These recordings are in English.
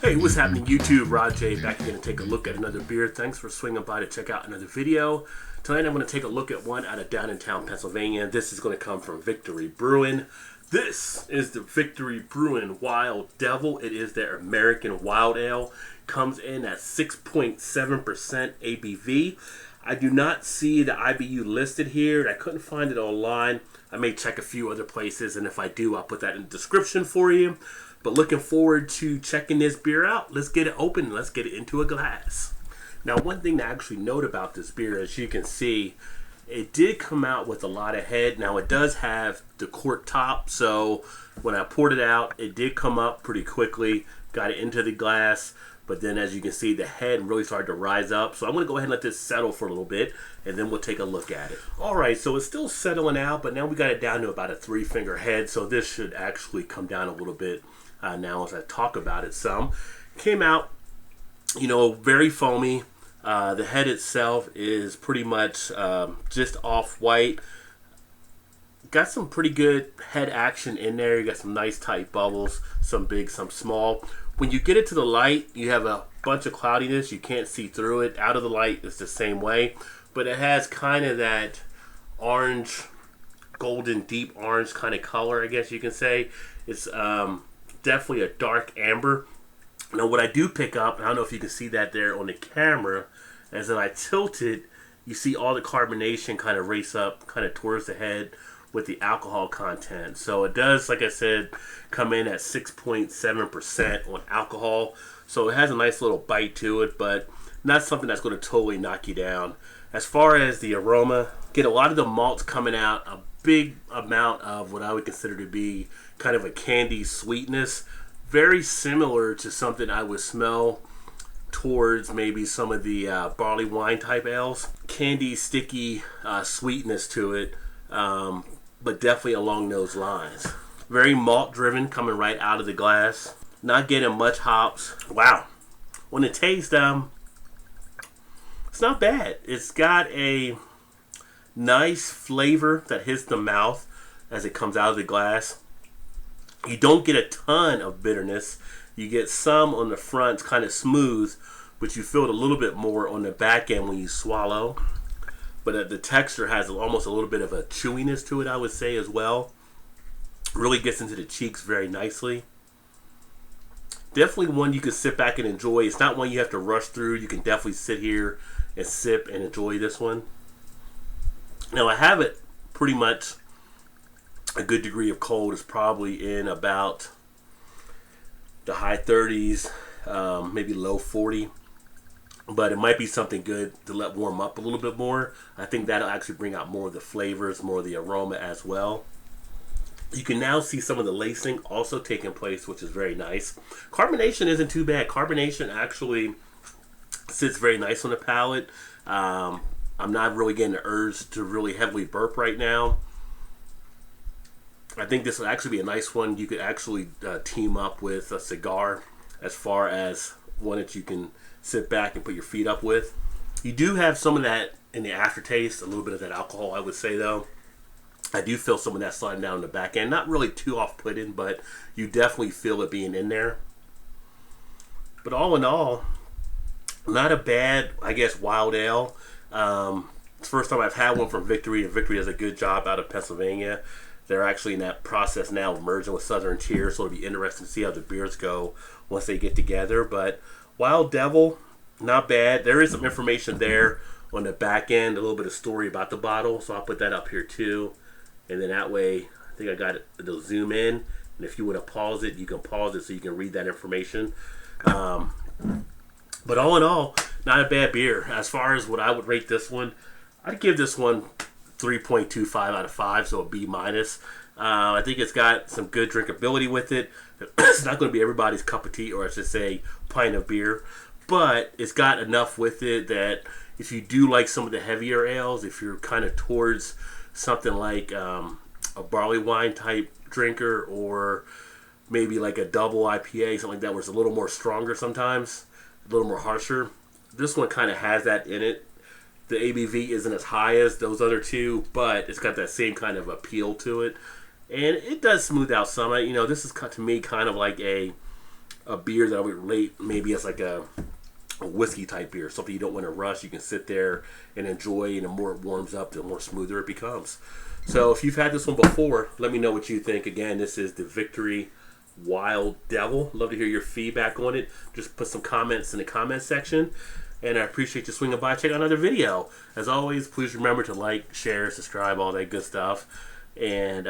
Hey, what's happening YouTube? Rod J back again to take a look at another beer. Thanks for swinging by to check out another video. Tonight I'm going to take a look at one out of Downtown, Pennsylvania. This is going to come from Victory Brewing. This is the Victory Brewing Wild Devil. It is their American Wild Ale. Comes in at 6.7% ABV. I do not see the IBU listed here. I couldn't find it online. I may check a few other places, and if I do, I'll put that in the description for you. But looking forward to checking this beer out. Let's get it open. Let's get it into a glass. Now, one thing to actually note about this beer, as you can see, it did come out with a lot of head. Now, it does have the cork top, so when I poured it out, it did come up pretty quickly. Got it into the glass, but then as you can see, the head really started to rise up. So I'm going to go ahead and let this settle for a little bit, and then we'll take a look at it. All right, so it's still settling out, but now we got it down to about a 3-finger head, so this should actually come down a little bit now as I talk about it some. Came out, very foamy. The head itself is pretty much just off-white. Got some pretty good head action in there. You got some nice tight bubbles, some big, some small. When you get it to the light, you have a bunch of cloudiness. You can't see through it. Out of the light, it's the same way. But it has kind of that orange, golden, deep orange kind of color, I guess you can say. It's definitely a dark amber. Now, what I do pick up, and I don't know if you can see that there on the camera, as I tilt it, you see all the carbonation kind of race up kind of towards the head with the alcohol content. So it does, like I said, come in at 6.7% on alcohol. So it has a nice little bite to it, but not something that's going to totally knock you down. As far as the aroma, get a lot of the malts coming out, a big amount of what I would consider to be kind of a candy sweetness. Very similar to something I would smell towards maybe some of the barley wine type ales. Candy, sticky sweetness to it, but definitely along those lines. Very malt driven, coming right out of the glass. Not getting much hops. Wow. When it tastes, it's not bad. It's got a nice flavor that hits the mouth as it comes out of the glass. You don't get a ton of bitterness. You get some on the front, kind of smooth, but you feel it a little bit more on the back end when you swallow. But the texture has almost a little bit of a chewiness to it, I would say, as well. Really gets into the cheeks very nicely. Definitely one you can sit back and enjoy. It's not one you have to rush through. You can definitely sit here and sip and enjoy this one. Now, I have it pretty much a good degree of cold. Is probably in about the high 30s, maybe low 40. But it might be something good to let warm up a little bit more. I think that'll actually bring out more of the flavors, more of the aroma as well. You can now see some of the lacing also taking place, which is very nice. Carbonation isn't too bad. Carbonation actually sits very nice on the palate. I'm not really getting the urge to really heavily burp right now. I think this will actually be a nice one. You could actually team up with a cigar, as far as one that you can sit back and put your feet up with. You do have some of that in the aftertaste, a little bit of that alcohol, I would say, though. I do feel some of that sliding down the back end. Not really too off-putting, but you definitely feel it being in there. But all in all, not a bad, I guess, wild ale. It's the first time I've had one from Victory, and Victory does a good job out of Pennsylvania. They're actually in that process now of merging with Southern Tier, so it'll be interesting to see how the beers go once they get together. But Wild Devil, not bad. There is some information there on the back end, a little bit of story about the bottle, so I'll put that up here too. And then that way, I think I got it, it'll zoom in, and if you want to pause it, you can pause it so you can read that information. But all in all, not a bad beer. As far as what I would rate this one, I'd give this one 3.25 out of 5, so a B minus. I think it's got some good drinkability with it. It's not going to be everybody's cup of tea, or I should say pint of beer, but it's got enough with it that if you do like some of the heavier ales, if you're kind of towards something like a barley wine type drinker, or maybe like a double IPA, something like that, where it's a little more stronger sometimes, a little more harsher. This one kind of has that in it. The ABV isn't as high as those other two, but it's got that same kind of appeal to it. And it does smooth out some. This is, to me, kind of like a a beer that I would relate maybe as like a whiskey type beer, something you don't want to rush. You can sit there and enjoy, and the more it warms up, the more smoother it becomes. So if you've had this one before, let me know what you think. Again, this is the Victory Wild Devil. Love to hear your feedback on it. Just put some comments in the comment section, and I appreciate you swinging by. Check out another video. As always, please remember to like, share, subscribe, all that good stuff, and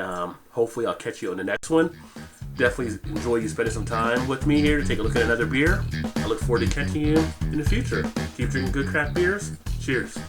hopefully I'll catch you on the next one. Definitely enjoy you spending some time with me here to take a look at another beer. I look forward to catching you in the future. Keep drinking good craft beers. Cheers.